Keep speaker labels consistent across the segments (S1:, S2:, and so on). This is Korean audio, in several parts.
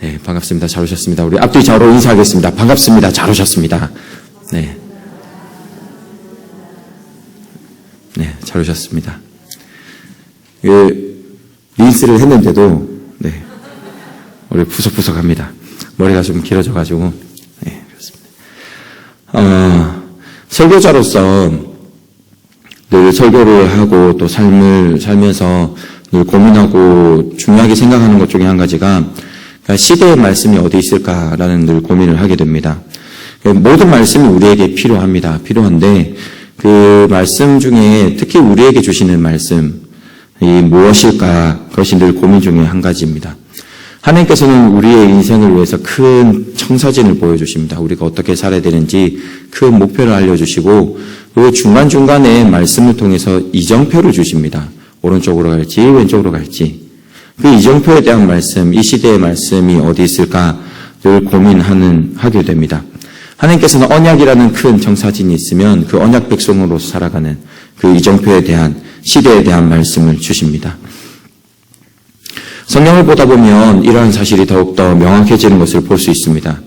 S1: 네, 반갑습니다. 잘 오셨습니다. 우리 앞뒤 좌우로 인사하겠습니다. 반갑습니다. 잘 오셨습니다. 네. 네, 잘 오셨습니다. 린스를 했는데도, 네, 우리 푸석푸석합니다. 머리가 좀 길어져가지고, 네, 그렇습니다. 설교자로서 늘 설교를 하고 또 삶을 살면서 늘 고민하고 중요하게 생각하는 것 중에 한 가지가 시대의 말씀이 어디 있을까라는 늘 고민을 하게 됩니다. 모든 말씀이 우리에게 필요합니다. 필요한데 그 말씀 중에 특히 우리에게 주시는 말씀이 무엇일까? 그것이 늘 고민 중에 한 가지입니다. 하나님께서는 우리의 인생을 위해서 큰 청사진을 보여주십니다. 우리가 어떻게 살아야 되는지 큰 목표를 알려주시고 그 중간중간에 말씀을 통해서 이정표를 주십니다. 오른쪽으로 갈지 왼쪽으로 갈지 그 이정표에 대한 말씀, 이 시대의 말씀이 어디 있을까 늘 하게 됩니다. 하나님께서는 언약이라는 큰 청사진이 있으면 그 언약 백성으로 살아가는 그 이정표에 대한 시대에 대한 말씀을 주십니다. 성경을 보다 보면 이러한 사실이 더욱더 명확해지는 것을 볼 수 있습니다.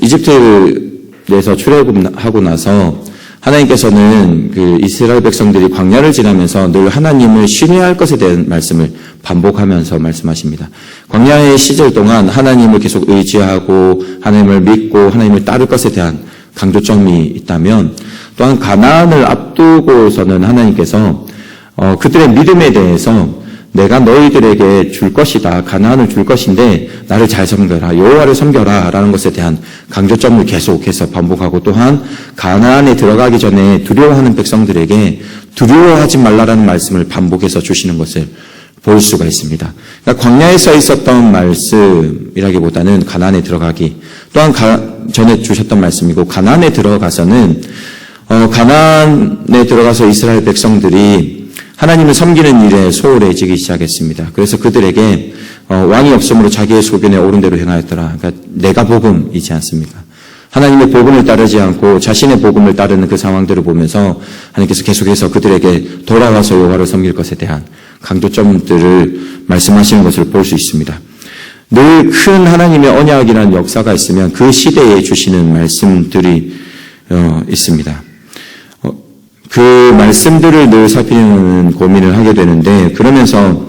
S1: 이집트에서 출애굽하고 나서 하나님께서는 그 이스라엘 백성들이 광야를 지나면서 늘 하나님을 신뢰할 것에 대한 말씀을 반복하면서 말씀하십니다. 광야의 시절 동안 하나님을 계속 의지하고 하나님을 믿고 하나님을 따를 것에 대한 강조점이 있다면 또한 가나안을 앞두고서는 하나님께서 그들의 믿음에 대해서 내가 너희들에게 줄 것이다. 가나안을 줄 것인데 나를 잘 섬겨라. 여호와를 섬겨라. 라는 것에 대한 강조점을 계속해서 반복하고 또한 가나안에 들어가기 전에 두려워하는 백성들에게 두려워하지 말라라는 말씀을 반복해서 주시는 것을 볼 수가 있습니다. 그러니까 광야에 써 있었던 말씀이라기보다는 가나안에 들어가기 또한 전에 주셨던 말씀이고 가나안에 들어가서는 가나안에 들어가서 이스라엘 백성들이 하나님을 섬기는 일에 소홀해지기 시작했습니다. 그래서 그들에게 왕이 없으므로 자기의 소견에 옳은 대로 행하였더라. 그러니까 내가 복음이지 않습니까? 하나님의 복음을 따르지 않고 자신의 복음을 따르는 그 상황들을 보면서 하나님께서 계속해서 그들에게 돌아와서 여호와를 섬길 것에 대한 강조점들을 말씀하시는 것을 볼 수 있습니다. 늘 큰 하나님의 언약이라는 역사가 있으면 그 시대에 주시는 말씀들이 있습니다. 그 말씀들을 늘 살피는 고민을 하게 되는데 그러면서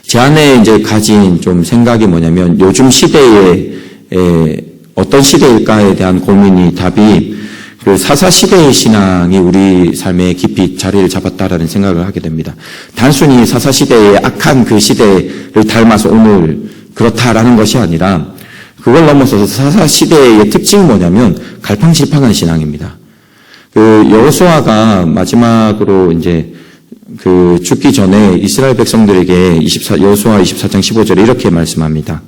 S1: 제 안에 이제 가진 좀 생각이 뭐냐면 요즘 시대에 어떤 시대일까에 대한 고민이 답이 그 사사시대의 신앙이 우리 삶에 깊이 자리를 잡았다라는 생각을 하게 됩니다. 단순히 사사시대의 악한 그 시대를 닮아서 오늘 그렇다라는 것이 아니라 그걸 넘어서서 사사시대의 특징이 뭐냐면 갈팡질팡한 신앙입니다. 여호수아가 마지막으로 이제 죽기 전에 이스라엘 백성들에게 여호수아 24장 15절에 이렇게 말씀합니다.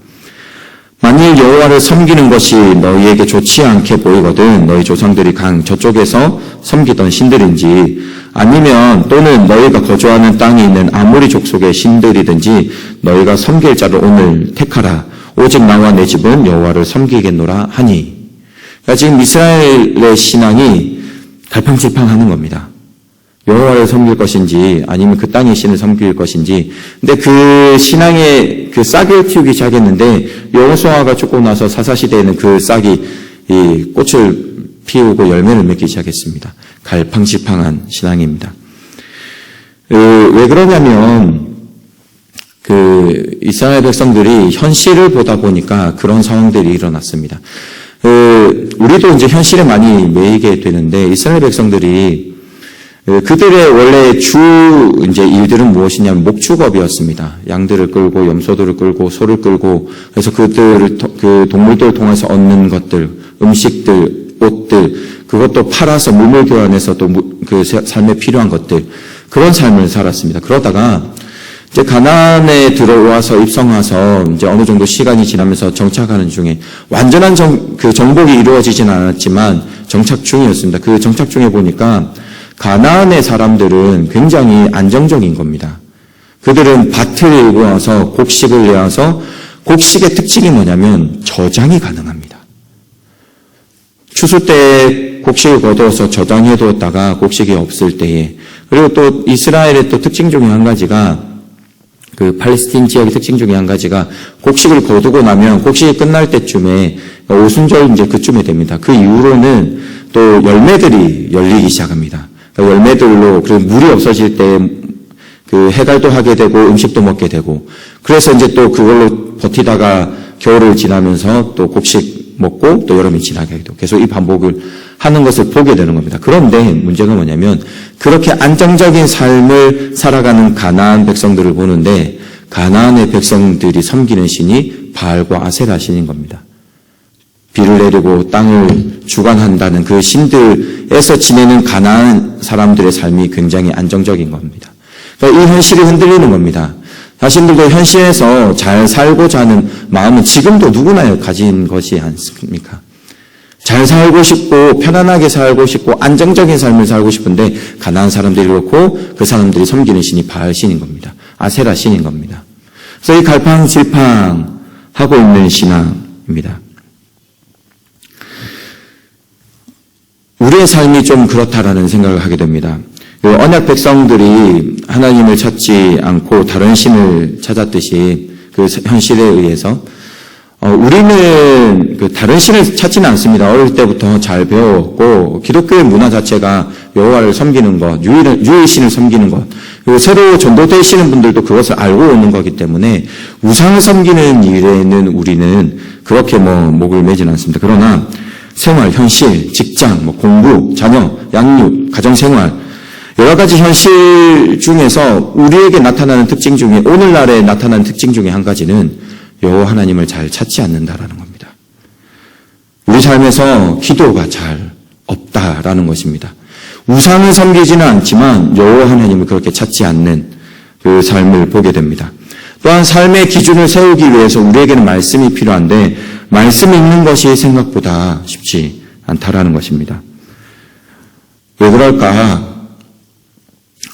S1: 만일 여호와를 섬기는 것이 너희에게 좋지 않게 보이거든 너희 조상들이 강 저쪽에서 섬기던 신들인지 아니면 또는 너희가 거주하는 땅에 있는 아모리 족속의 신들이든지 너희가 섬길 자를 오늘 택하라. 오직 나와 내 집은 여호와를 섬기겠노라 하니. 그러니까 지금 이스라엘의 신앙이 갈팡질팡하는 겁니다. 여호와를 섬길 것인지 아니면 그 땅의 신을 섬길 것인지. 근데 그 신앙의 그 싹을 틔우기 시작했는데 여호수아가 죽고 나서 사사시대에는 그 싹이 이 꽃을 피우고 열매를 맺기 시작했습니다. 갈팡질팡한 신앙입니다. 왜 그러냐면 이스라엘 백성들이 현실을 보다 보니까 그런 상황들이 일어났습니다. 우리도 이제 현실에 많이 매이게 되는데 이스라엘 백성들이 그들의 원래 이제 일들은 무엇이냐면 목축업이었습니다. 양들을 끌고 염소들을 끌고 소를 끌고 그래서 그 동물들을 통해서 얻는 것들, 음식들, 옷들 그것도 팔아서 물물 교환해서 또 그 삶에 필요한 것들 그런 삶을 살았습니다. 그러다가 이제 가나안에 들어와서 입성해서 이제 어느 정도 시간이 지나면서 정착하는 중에 완전한 정복이 이루어지진 않았지만 정착 중이었습니다. 그 정착 중에 보니까 가나안의 사람들은 굉장히 안정적인 겁니다. 그들은 밭을 일고 와서 곡식을 내어서 곡식의 특징이 뭐냐면 저장이 가능합니다. 추수 때 곡식을 거두어서 저장해 두었다가 곡식이 없을 때에 그리고 또 이스라엘의 또 특징 중에 한 가지가 그 팔레스틴 지역의 특징 중에 한 가지가 곡식을 거두고 나면 곡식이 끝날 때쯤에 오순절 이제 그쯤에 됩니다. 그 이후로는 또 열매들이 열리기 시작합니다. 그러니까 열매들로 그 물이 없어질 때 그 해갈도 하게 되고 음식도 먹게 되고 그래서 이제 또 그걸로 버티다가 겨울을 지나면서 또 곡식 먹고 또 여름이 지나게 되고 계속 이 반복을 하는 것을 보게 되는 겁니다. 그런데 문제가 뭐냐면 그렇게 안정적인 삶을 살아가는 가나안 백성들을 보는데 가나안의 백성들이 섬기는 신이 바알과 아세라 신인 겁니다. 비를 내리고 땅을 주관한다는 그 신들에서 지내는 가나안 사람들의 삶이 굉장히 안정적인 겁니다. 그러니까 이 현실이 흔들리는 겁니다. 자신들도 현실에서 잘 살고자 하는 마음은 지금도 누구나 가진 것이 않습니까? 잘 살고 싶고 편안하게 살고 싶고 안정적인 삶을 살고 싶은데 가나안 사람들이 그렇고 그 사람들이 섬기는 신이 바알 신인 겁니다. 아세라 신인 겁니다. 그래서 이 갈팡질팡하고 있는 신앙입니다. 우리의 삶이 좀 그렇다라는 생각을 하게 됩니다. 언약 백성들이 하나님을 찾지 않고 다른 신을 찾았듯이 그 현실에 의해서 우리는 그 다른 신을 찾지는 않습니다. 어릴 때부터 잘 배웠고 기독교의 문화 자체가 여호와를 섬기는 것, 유일신을 섬기는 것, 그리고 새로 전도되시는 분들도 그것을 알고 오는 거기 때문에 우상을 섬기는 일에는 우리는 그렇게 목을 매지는 않습니다. 그러나 생활, 현실, 직장, 공부, 자녀, 양육, 가정생활 여러 가지 현실 중에서 우리에게 나타나는 특징 중에 오늘날에 나타나는 특징 중에 한 가지는 여호와 하나님을 잘 찾지 않는다라는 겁니다. 우리 삶에서 기도가 잘 없다라는 것입니다. 우상을 섬기지는 않지만 여호와 하나님을 그렇게 찾지 않는 그 삶을 보게 됩니다. 또한 삶의 기준을 세우기 위해서 우리에게는 말씀이 필요한데 말씀이 있는 것이 생각보다 쉽지 않다라는 것입니다. 왜 그럴까?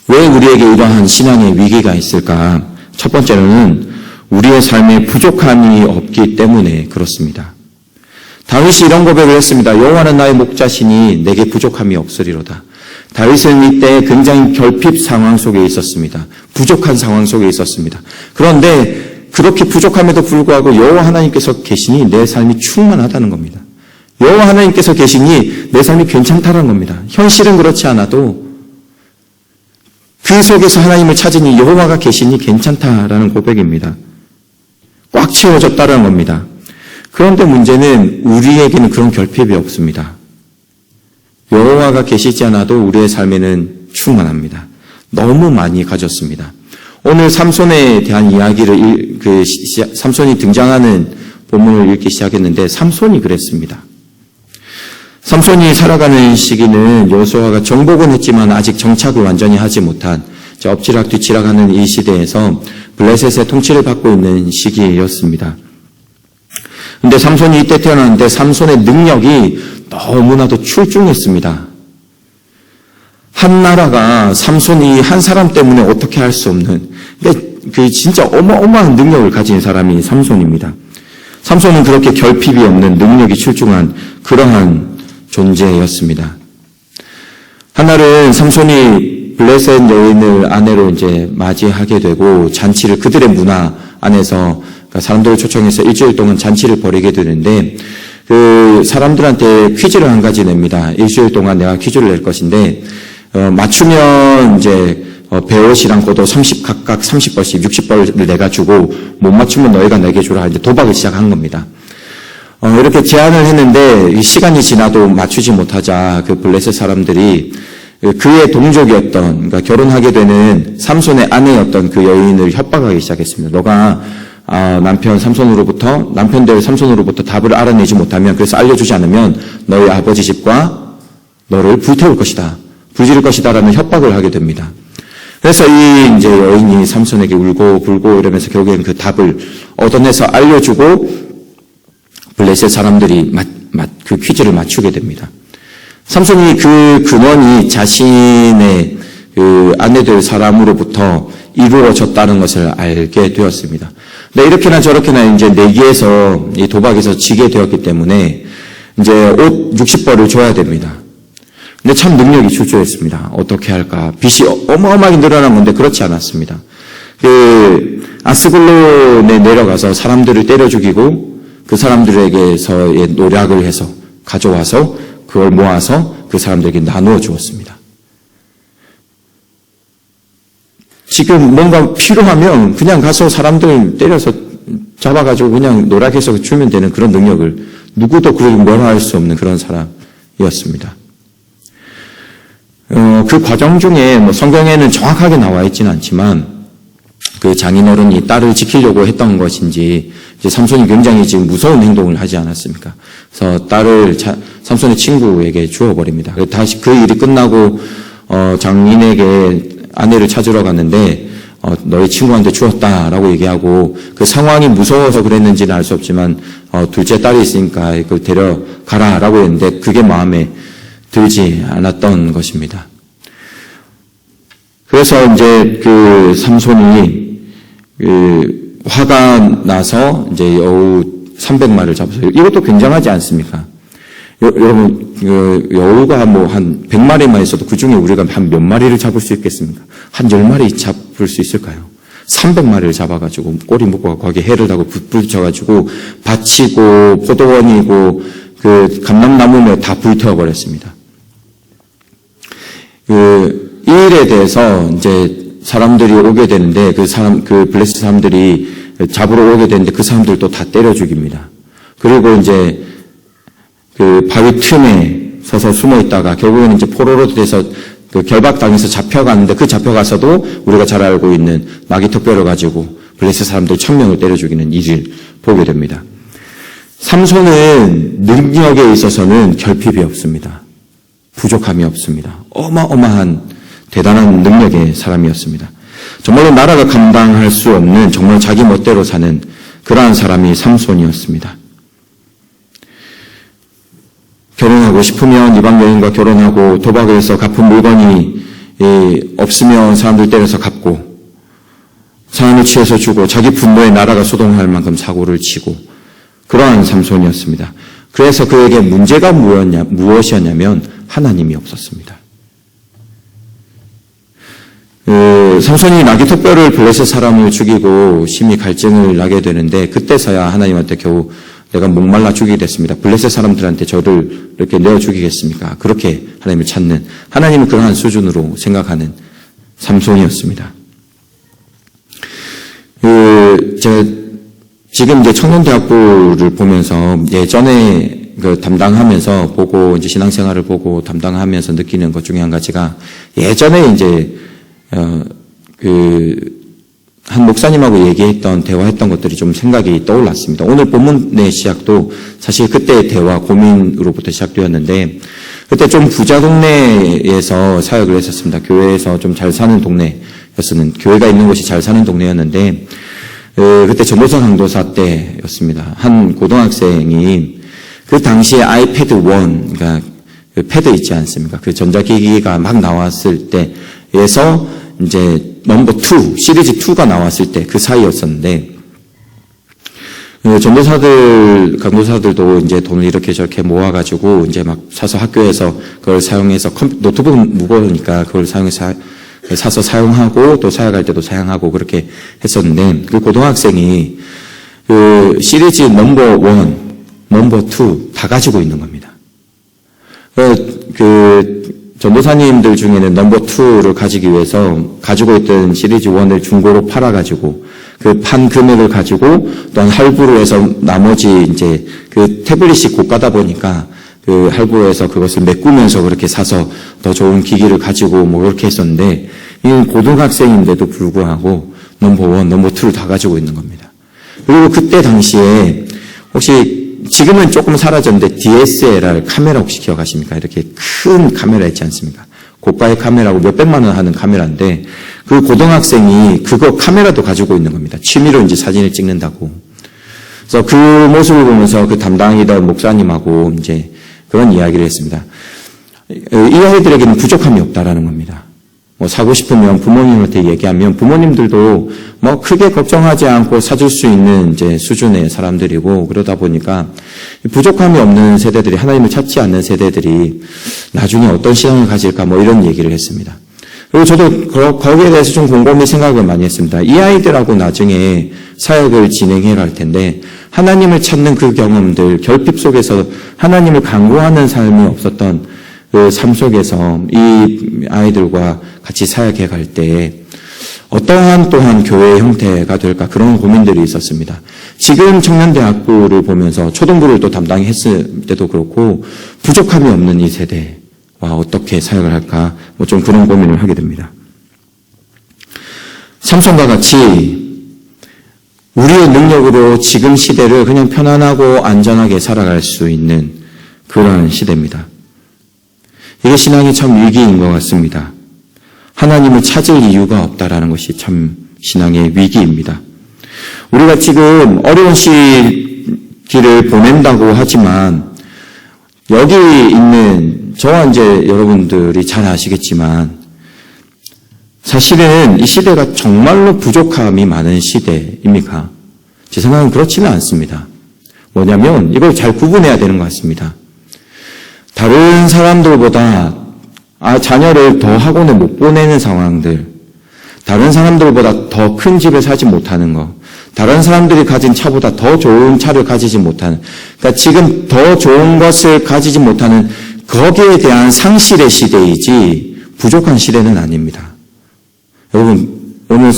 S1: 왜 우리에게 이러한 신앙의 위기가 있을까? 첫 번째로는 우리의 삶에 부족함이 없기 때문에 그렇습니다. 다윗이 이런 고백을 했습니다. 여호와는 나의 목자시니 내게 부족함이 없으리로다. 다윗은 이때 굉장히 결핍 상황 속에 있었습니다. 부족한 상황 속에 있었습니다. 그런데 그렇게 부족함에도 불구하고 여호와 하나님께서 계시니 내 삶이 충만하다는 겁니다. 여호와 하나님께서 계시니 내 삶이 괜찮다는 겁니다. 현실은 그렇지 않아도 그 속에서 하나님을 찾으니 여호와가 계시니 괜찮다라는 고백입니다. 꽉 채워졌다는 겁니다. 그런데 문제는 우리에게는 그런 결핍이 없습니다. 여호와가 계시지 않아도 우리의 삶에는 충만합니다. 너무 많이 가졌습니다. 오늘 삼손에 대한 이야기를 삼손이 등장하는 본문을 읽기 시작했는데 삼손이 그랬습니다. 삼손이 살아가는 시기는 여호수아가 정복은 했지만 아직 정착을 완전히 하지 못한 엎치락 뒤치락하는 이 시대에서 블레셋의 통치를 받고 있는 시기였습니다. 그런데 삼손이 이때 태어났는데 삼손의 능력이 너무나도 출중했습니다. 한 나라가 삼손이 한 사람 때문에 어떻게 할 수 없는 그 진짜 어마어마한 능력을 가진 사람이 삼손입니다. 삼손은 그렇게 결핍이 없는 능력이 출중한 그러한 존재였습니다. 한날은 삼손이 블레셋 여인을 아내로 이제 맞이하게 되고 잔치를 그들의 문화 안에서 그러니까 사람들을 초청해서 일주일 동안 잔치를 벌이게 되는데 그 사람들한테 퀴즈를 한 가지 냅니다. 일주일 동안 내가 퀴즈를 낼 것인데 맞추면 이제 배옷이랑 겉옷 각각 30벌씩 60벌을 내가 주고 못 맞추면 너희가 내게 주라. 이제 도박을 시작한 겁니다. 이렇게 제안을 했는데 시간이 지나도 맞추지 못하자 그 블레셋 사람들이 그의 동족이었던 그러니까 결혼하게 되는 삼손의 아내였던 그 여인을 협박하기 시작했습니다. 너가 남편들 삼손으로부터 답을 알아내지 못하면 그래서 알려주지 않으면 너희 아버지 집과 너를 불태울 것이다. 부지를 것이다라는 협박을 하게 됩니다. 그래서 이 이제 여인이 삼손에게 울고 불고 이러면서 결국엔 그 답을 얻어내서 알려주고 블레셋 사람들이 그 퀴즈를 맞추게 됩니다. 삼손이 그 근원이 자신의 그 아내들 사람으로부터 이루어졌다는 것을 알게 되었습니다. 근데 이렇게나 저렇게나 이제 내기에서 이 도박에서 지게 되었기 때문에 이제 옷 60벌을 줘야 됩니다. 근데 참 능력이 출중했습니다. 어떻게 할까? 빚이 어마어마하게 늘어난 건데 그렇지 않았습니다. 아스글론에 내려가서 사람들을 때려 죽이고 그 사람들에게서의 노략을 해서 가져와서 그걸 모아서 그 사람들에게 나누어 주었습니다. 지금 뭔가 필요하면 그냥 가서 사람들 때려서 잡아가지고 그냥 노략해서 주면 되는 그런 능력을 누구도 그를 뭐라 할 수 없는 그런 사람이었습니다. 그 과정 중에 뭐 성경에는 정확하게 나와 있지는 않지만 그 장인어른이 딸을 지키려고 했던 것인지 이제 삼손이 굉장히 지금 무서운 행동을 하지 않았습니까? 그래서 딸을 삼손의 친구에게 주어버립니다. 다시 그 일이 끝나고 장인에게 아내를 찾으러 갔는데 너희 친구한테 주었다라고 얘기하고 그 상황이 무서워서 그랬는지는 알 수 없지만 둘째 딸이 있으니까 그걸 데려가라라고 했는데 그게 마음에 들지 않았던 것입니다. 그래서 이제 그 삼손이 화가 나서 이제 여우 300마리를 잡아서 이것도 굉장하지 않습니까? 여러분 여우가 뭐 한 100마리만 있어도 그중에 우리가 한 몇 마리를 잡을 수 있겠습니까? 한 10마리 잡을 수 있을까요? 300마리를 잡아가지고 꼬리 묶고 거기에 해를 다고 붙여가지고 밭이고 포도원이고 그 감람나무며 다 불태워버렸습니다. 이 일에 대해서 이제 사람들이 오게 되는데 그 블레셋 사람들이 잡으러 오게 되는데 그 사람들도 다 때려 죽입니다. 그리고 이제 그 바위 틈에 서서 숨어 있다가 결국에는 이제 포로로 돼서 그 결박당해서 잡혀가는데 그 잡혀가서도 우리가 잘 알고 있는 나귀 턱뼈를 가지고 블레셋 사람들 1000명을 때려 죽이는 일을 보게 됩니다. 삼손은 능력에 있어서는 결핍이 없습니다. 부족함이 없습니다. 어마어마한 대단한 능력의 사람이었습니다. 정말로 나라가 감당할 수 없는 정말 자기 멋대로 사는 그러한 사람이 삼손이었습니다. 결혼하고 싶으면 이방 여인과 결혼하고 도박을 해서 갚은 물건이 없으면 사람들 때려서 갚고 사람을 취해서 주고 자기 분노에 나라가 소동할 만큼 사고를 치고 그러한 삼손이었습니다. 그래서 그에게 문제가 무엇이었냐면 하나님이 없었습니다. 삼손이 나귀 턱뼈를 블레셋 사람을 죽이고 심히 갈증을 나게 되는데 그때서야 하나님한테 겨우 내가 목말라 죽이게 됐습니다. 블레셋 사람들한테 저를 이렇게 내어 죽이겠습니까? 그렇게 하나님을 찾는 하나님은 그러한 수준으로 생각하는 삼손이었습니다. 제가 지금 이제 청년대학부를 보면서 예전에 그 담당하면서 보고 이제 신앙생활을 보고 담당하면서 느끼는 것 중에 한 가지가 예전에 이제 한 목사님하고 얘기했던, 대화했던 것들이 좀 생각이 떠올랐습니다. 오늘 본문의 시작도 사실 그때의 대화, 고민으로부터 시작되었는데, 그때 좀 부자 동네에서 사역을 했었습니다. 교회에서 좀 잘 사는 동네였었는데, 교회가 있는 곳이 잘 사는 동네였는데, 그때 전도사 강도사 때였습니다. 한 고등학생이 그 당시에 아이패드 1, 그러니까 그 패드 있지 않습니까? 그 전자기기가 막 나왔을 때에서 이제 넘버 2, 시리즈 2가 나왔을 때 그 사이였었는데, 강도사들도 이제 돈을 이렇게 저렇게 모아가지고 이제 막 사서 학교에서 그걸 사용해서 노트북은 무거우니까 그걸 사서 사용하고 또 사역할 때도 사용하고 그렇게 했었는데, 그 고등학생이 그 시리즈 넘버 1, 넘버 2 다 가지고 있는 겁니다. 전도사님들 중에는 넘버 2를 가지기 위해서 가지고 있던 시리즈 1을 중고로 팔아가지고 그 판 금액을 가지고 또한 할부로 해서 나머지 이제 그 태블릿이 고가다 보니까 그 할부에서 그것을 메꾸면서 그렇게 사서 더 좋은 기기를 가지고 뭐 그렇게 했었는데, 이 고등학생인데도 불구하고 넘버 1, 넘버 2를 다 가지고 있는 겁니다. 그리고 그때 당시에 혹시 지금은 조금 사라졌는데 DSLR 카메라 혹시 기억하십니까? 이렇게 큰 카메라 있지 않습니까? 고가의 카메라고 몇백만 원 하는 카메라인데 그 고등학생이 그거 카메라도 가지고 있는 겁니다. 취미로 이제 사진을 찍는다고. 그래서 그 모습을 보면서 그 담당이던 목사님하고 이제 그런 이야기를 했습니다. 이 아이들에게는 부족함이 없다라는 겁니다. 뭐 사고 싶으면 부모님한테 얘기하면 부모님들도 뭐 크게 걱정하지 않고 사줄 수 있는 이제 수준의 사람들이고, 그러다 보니까 부족함이 없는 세대들이, 하나님을 찾지 않는 세대들이 나중에 어떤 신앙을 가질까 뭐 이런 얘기를 했습니다. 그리고 저도 거기에 대해서 좀 곰곰이 생각을 많이 했습니다. 이 아이들하고 나중에 사역을 진행해 갈 텐데 하나님을 찾는 그 경험들, 결핍 속에서 하나님을 간구하는 삶이 없었던 그 삶 속에서 이 아이들과 같이 사역해 갈 때 어떠한 또한 교회의 형태가 될까 그런 고민들이 있었습니다. 지금 청년대학부를 보면서 초등부를 또 담당했을 때도 그렇고 부족함이 없는 이 세대와 어떻게 사역을 할까 좀 그런 고민을 하게 됩니다. 삼손과 같이 우리의 능력으로 지금 시대를 그냥 편안하고 안전하게 살아갈 수 있는 그러한 시대입니다. 이게 신앙이 참 위기인 것 같습니다. 하나님을 찾을 이유가 없다라는 것이 참 신앙의 위기입니다. 우리가 지금 어려운 시기를 보낸다고 하지만 여기 있는 저와 이제 여러분들이 잘 아시겠지만 사실은 이 시대가 정말로 부족함이 많은 시대입니까? 제 생각은 그렇지는 않습니다. 뭐냐면 이걸 잘 구분해야 되는 것 같습니다. 다른 사람들보다 자녀를 더 학원에 못 보내는 상황들, 다른 사람들보다 더 큰 집을 사지 못하는 것, 다른 사람들이 가진 차보다 더 좋은 차를 가지지 못하는, 그러니까 지금 더 좋은 것을 가지지 못하는 거기에 대한 상실의 시대이지 부족한 시대는 아닙니다. 여러분, 오늘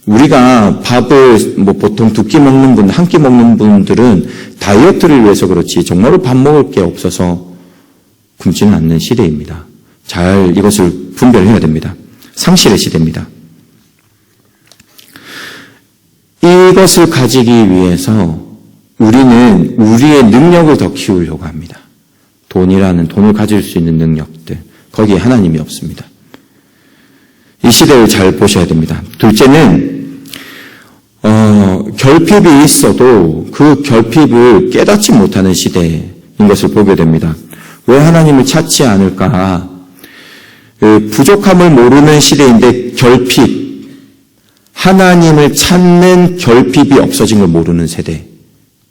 S1: 우리가 밥을 보통 두 끼 먹는 분, 한 끼 먹는 분들은 다이어트를 위해서 그렇지 정말로 밥 먹을 게 없어서 굶지는 않는 시대입니다. 잘 이것을 분별해야 됩니다. 상실의 시대입니다. 이것을 가지기 위해서 우리는 우리의 능력을 더 키우려고 합니다. 돈을 가질 수 있는 능력들, 거기에 하나님이 없습니다. 이 시대를 잘 보셔야 됩니다. 둘째는 결핍이 있어도 그 결핍을 깨닫지 못하는 시대인 것을 보게 됩니다. 왜 하나님을 찾지 않을까? 부족함을 모르는 시대인데 결핍, 하나님을 찾는 결핍이 없어진 걸 모르는 세대,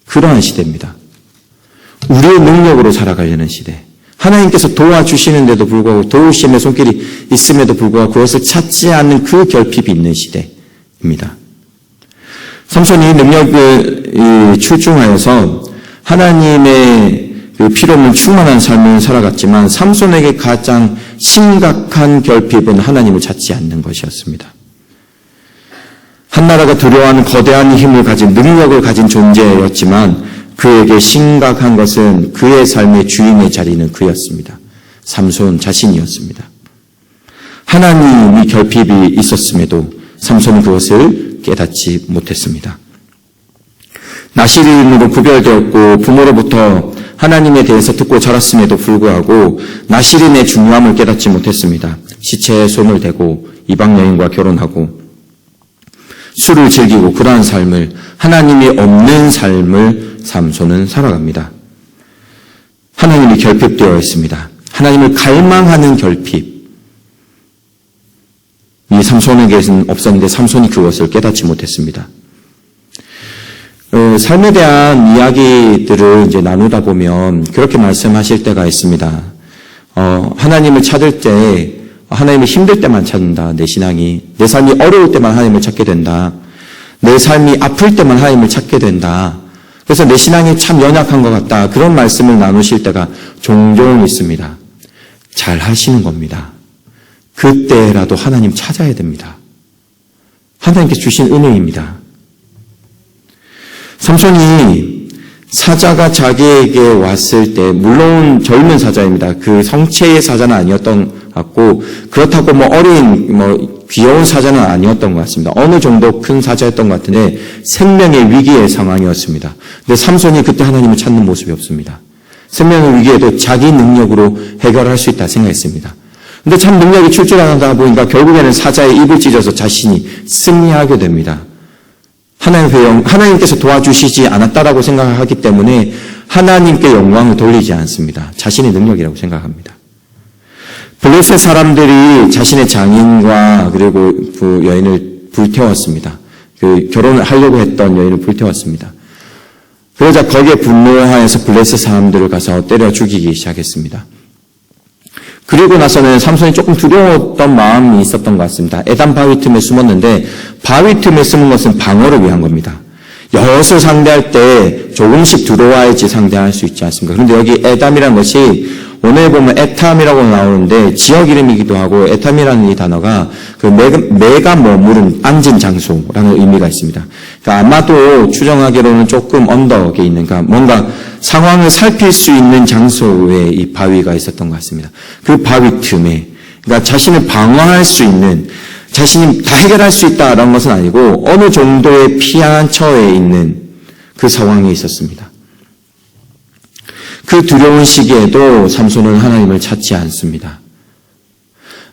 S1: 그러한 시대입니다. 우리의 능력으로 살아가려는 시대, 하나님께서 도와주시는데도 불구하고 도우심의 손길이 있음에도 불구하고 그것을 찾지 않는 그 결핍이 있는 시대입니다. 삼손이 능력을 출중하여서 하나님의 그 필요없는 충만한 삶을 살아갔지만 삼손에게 가장 심각한 결핍은 하나님을 찾지 않는 것이었습니다. 한 나라가 두려워하는 거대한 힘을 가진 능력을 가진 존재였지만 그에게 심각한 것은 그의 삶의 주인의 자리는 그였습니다. 삼손 자신이었습니다. 하나님이 결핍이 있었음에도 삼손은 그것을 깨닫지 못했습니다. 나실인으로 구별되었고 부모로부터 하나님에 대해서 듣고 자랐음에도 불구하고 나실인의 중요함을 깨닫지 못했습니다. 시체에 손을 대고 이방 여인과 결혼하고 술을 즐기고 그러한 삶을, 하나님이 없는 삶을 삼손은 살아갑니다. 하나님이 결핍되어 있습니다. 하나님을 갈망하는 결핍. 이 삼손에게는 없었는데 삼손이 그것을 깨닫지 못했습니다. 삶에 대한 이야기들을 이제 나누다 보면 그렇게 말씀하실 때가 있습니다. 하나님을 찾을 때 하나님을 힘들 때만 찾는다. 내 신앙이. 내 삶이 어려울 때만 하나님을 찾게 된다. 내 삶이 아플 때만 하나님을 찾게 된다. 그래서 내 신앙이 참 연약한 것 같다. 그런 말씀을 나누실 때가 종종 있습니다. 잘 하시는 겁니다. 그때라도 하나님 찾아야 됩니다. 하나님께 주신 은혜입니다. 삼손이 사자가 자기에게 왔을 때, 물론 젊은 사자입니다. 그 성체의 사자는 아니었던 것 같고, 그렇다고 어린, 귀여운 사자는 아니었던 것 같습니다. 어느 정도 큰 사자였던 것 같은데, 생명의 위기의 상황이었습니다. 근데 삼손이 그때 하나님을 찾는 모습이 없습니다. 생명의 위기에도 자기 능력으로 해결할 수 있다 생각했습니다. 근데 참 능력이 출중하다 보니까 결국에는 사자의 입을 찢어서 자신이 승리하게 됩니다. 하나님께서 도와주시지 않았다라고 생각하기 때문에 하나님께 영광을 돌리지 않습니다. 자신의 능력이라고 생각합니다. 블레셋 사람들이 자신의 장인과 그리고 그 여인을 불태웠습니다. 그 결혼을 하려고 했던 여인을 불태웠습니다. 그러자 거기에 분노하여서 블레셋 사람들을 가서 때려 죽이기 시작했습니다. 그리고 나서는 삼손이 조금 두려웠던 마음이 있었던 것 같습니다. 에단 바위 틈에 숨었는데 바위 틈에 숨은 것은 방어를 위한 겁니다. 여럿을 상대할 때 조금씩 들어와야지 상대할 수 있지 않습니까? 그런데 여기 에담이라는 것이 오늘 보면 에탐이라고 나오는데 지역 이름이기도 하고 에탐이라는 이 단어가 그 매가 머무른 앉은 장소라는 의미가 있습니다. 그러니까 아마도 추정하기로는 조금 언덕에 있는, 그러니까 뭔가 상황을 살필 수 있는 장소에 이 바위가 있었던 것 같습니다. 그 바위 틈에, 그러니까 자신을 방어할 수 있는, 자신이 다 해결할 수 있다라는 것은 아니고 어느 정도의 피한 처에 있는 그 상황에 있었습니다. 그 두려운 시기에도 삼손은 하나님을 찾지 않습니다.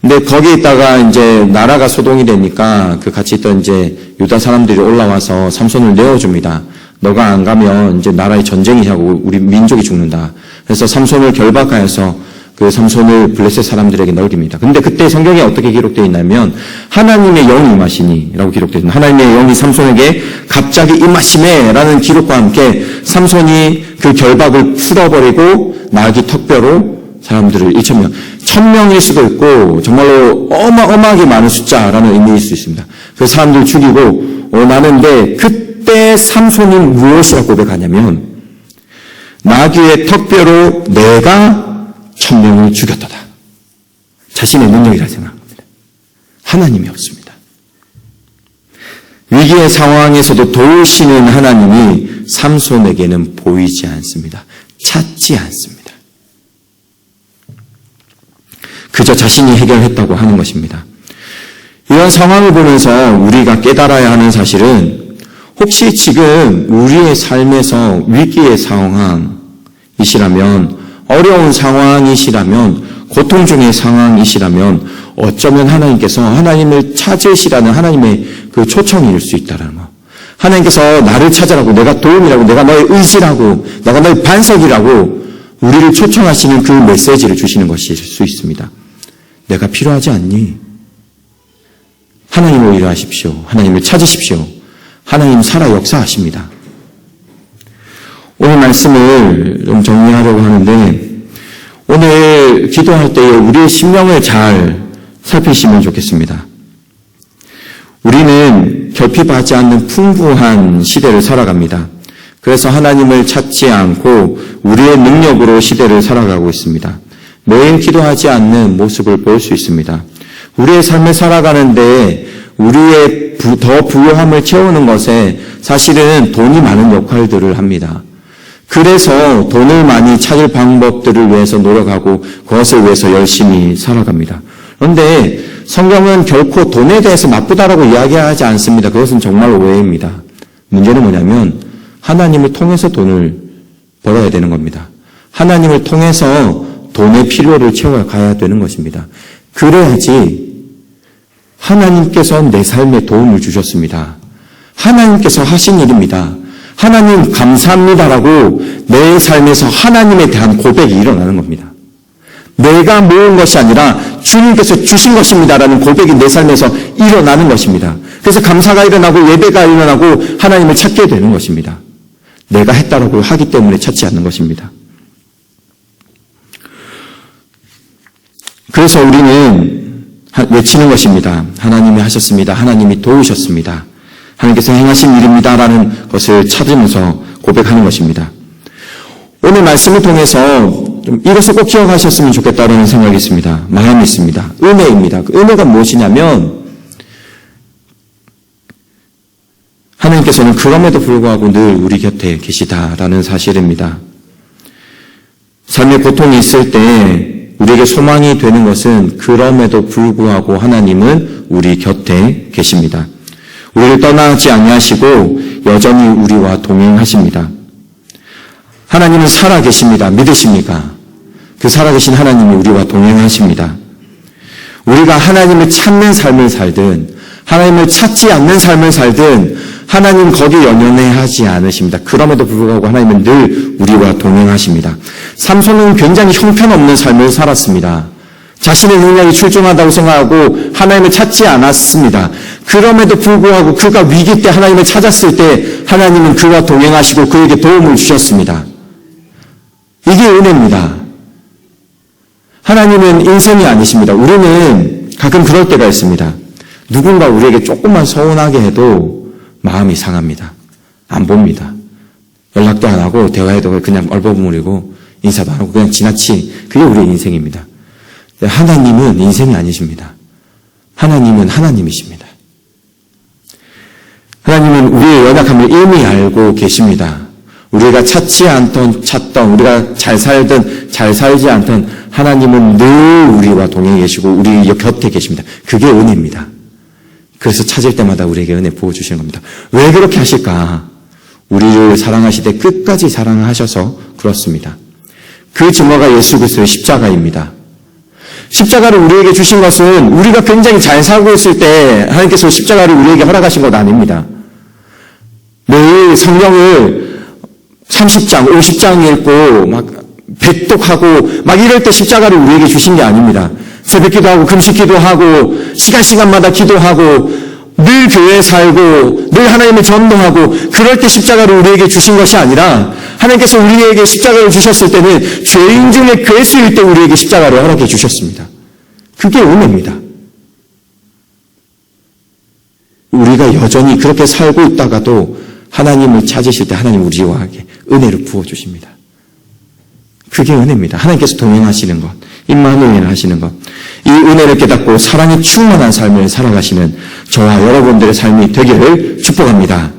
S1: 근데 거기에 있다가 이제 나라가 소동이 되니까 그 같이 있던 이제 유다 사람들이 올라와서 삼손을 내어줍니다. 너가 안 가면 이제 나라의 전쟁이 하고 우리 민족이 죽는다. 그래서 삼손을 결박하여서 그 삼손을 블레셋 사람들에게 넘깁니다. 근데 그때 성경에 어떻게 기록되어 있냐면 하나님의 영이 임하시니라고 기록되어 있습니다. 하나님의 영이 삼손에게 갑자기 임하시매라는 기록과 함께 삼손이 그 결박을 풀어버리고 나귀 턱뼈로 사람들을 1,000명, 1,000명일 수도 있고 정말로 어마어마하게 많은 숫자라는 의미일 수 있습니다. 그 사람들 죽이고 나는데 그때 삼손이 무엇이라고 고백하냐면 나귀의 턱뼈로 내가 1,000명을 죽였도다. 자신의 능력이라 생각합니다. 하나님이 없습니다. 위기의 상황에서도 도우시는 하나님이 삼손에게는 보이지 않습니다. 찾지 않습니다. 그저 자신이 해결했다고 하는 것입니다. 이런 상황을 보면서 우리가 깨달아야 하는 사실은 혹시 지금 우리의 삶에서 위기의 상황이시라면, 어려운 상황이시라면, 고통 중의 상황이시라면 어쩌면 하나님께서 하나님을 찾으시라는 하나님의 그 초청일 수 있다는 거. 하나님께서 나를 찾아라고, 내가 도움이라고, 내가 너의 의지라고, 내가 너의 반석이라고 우리를 초청하시는 그 메시지를 주시는 것일 수 있습니다. 내가 필요하지 않니? 하나님을 일하십시오. 하나님을 찾으십시오. 하나님 살아 역사하십니다. 오늘 말씀을 좀 정리하려고 하는데 오늘 기도할 때 우리의 심령을 잘 살피시면 좋겠습니다. 우리는 결핍하지 않는 풍부한 시대를 살아갑니다. 그래서 하나님을 찾지 않고 우리의 능력으로 시대를 살아가고 있습니다. 매일 기도하지 않는 모습을 볼 수 있습니다. 우리의 삶을 살아가는데 우리의 더 부요함을 채우는 것에 사실은 돈이 많은 역할들을 합니다. 그래서 돈을 많이 찾을 방법들을 위해서 노력하고 그것을 위해서 열심히 살아갑니다. 그런데 성경은 결코 돈에 대해서 나쁘다라고 이야기하지 않습니다. 그것은 정말 오해입니다. 문제는 뭐냐면 하나님을 통해서 돈을 벌어야 되는 겁니다. 하나님을 통해서 돈의 필요를 채워가야 되는 것입니다. 그래야지 하나님께서 내 삶에 도움을 주셨습니다. 하나님께서 하신 일입니다. 하나님 감사합니다라고 내 삶에서 하나님에 대한 고백이 일어나는 겁니다. 내가 모은 것이 아니라 주님께서 주신 것입니다라는 고백이 내 삶에서 일어나는 것입니다. 그래서 감사가 일어나고 예배가 일어나고 하나님을 찾게 되는 것입니다. 내가 했다라고 하기 때문에 찾지 않는 것입니다. 그래서 우리는 외치는 것입니다. 하나님이 하셨습니다. 하나님이 도우셨습니다. 하나님께서 행하신 일입니다라는 것을 찾으면서 고백하는 것입니다. 오늘 말씀을 통해서 좀 이것을 꼭 기억하셨으면 좋겠다는 생각이 있습니다. 마음이 있습니다. 은혜입니다. 그 은혜가 무엇이냐면 하나님께서는 그럼에도 불구하고 늘 우리 곁에 계시다라는 사실입니다. 삶의 고통이 있을 때 우리에게 소망이 되는 것은 그럼에도 불구하고 하나님은 우리 곁에 계십니다. 우리를 떠나지 아니하시고 여전히 우리와 동행하십니다. 하나님은 살아계십니다. 믿으십니까? 그 살아계신 하나님이 우리와 동행하십니다. 우리가 하나님을 찾는 삶을 살든 하나님을 찾지 않는 삶을 살든 하나님 거기에 연연해하지 않으십니다. 그럼에도 불구하고 하나님은 늘 우리와 동행하십니다. 삼손은 굉장히 형편없는 삶을 살았습니다. 자신의 능력이 출중하다고 생각하고 하나님을 찾지 않았습니다. 그럼에도 불구하고 그가 위기 때 하나님을 찾았을 때 하나님은 그와 동행하시고 그에게 도움을 주셨습니다. 이게 은혜입니다. 하나님은 인생이 아니십니다. 우리는 가끔 그럴 때가 있습니다. 누군가 우리에게 조금만 서운하게 해도 마음이 상합니다. 안 봅니다. 연락도 안 하고 대화해도 그냥 얼버무리고 인사도 안 하고 그냥 그게 우리의 인생입니다. 하나님은 인생이 아니십니다. 하나님은 하나님이십니다. 하나님은 우리의 연약함을 이미 알고 계십니다. 우리가 찾지 않던 찾던 우리가 잘 살든 잘 살지 않던 하나님은 늘 우리와 동행해 계시고 우리 곁에 계십니다. 그게 은혜입니다. 그래서 찾을 때마다 우리에게 은혜 부어주시는 겁니다. 왜 그렇게 하실까? 우리를 사랑하시되 끝까지 사랑하셔서 그렇습니다. 그 증거가 예수 그리스도의 십자가입니다. 십자가를 우리에게 주신 것은 우리가 굉장히 잘 살고 있을 때 하나님께서 십자가를 우리에게 허락하신 것 아닙니다. 매일 성경을 30장, 50장 읽고 막 백독하고 막 이럴 때 십자가를 우리에게 주신 게 아닙니다. 새벽기도 하고 금식기도 하고 시간마다 기도하고 늘 교회에 살고 늘 하나님을 전도하고 그럴 때 십자가를 우리에게 주신 것이 아니라 하나님께서 우리에게 십자가를 주셨을 때는 죄인 중에 괴수일 때 우리에게 십자가를 허락해 주셨습니다. 그게 은혜입니다. 우리가 여전히 그렇게 살고 있다가도 하나님을 찾으실 때 하나님 우리와 은혜를 부어주십니다. 그게 은혜입니다. 하나님께서 동행하시는 것, 임마누엘 하시는 것, 이 은혜를 깨닫고 사랑이 충만한 삶을 살아가시는 저와 여러분들의 삶이 되기를 축복합니다.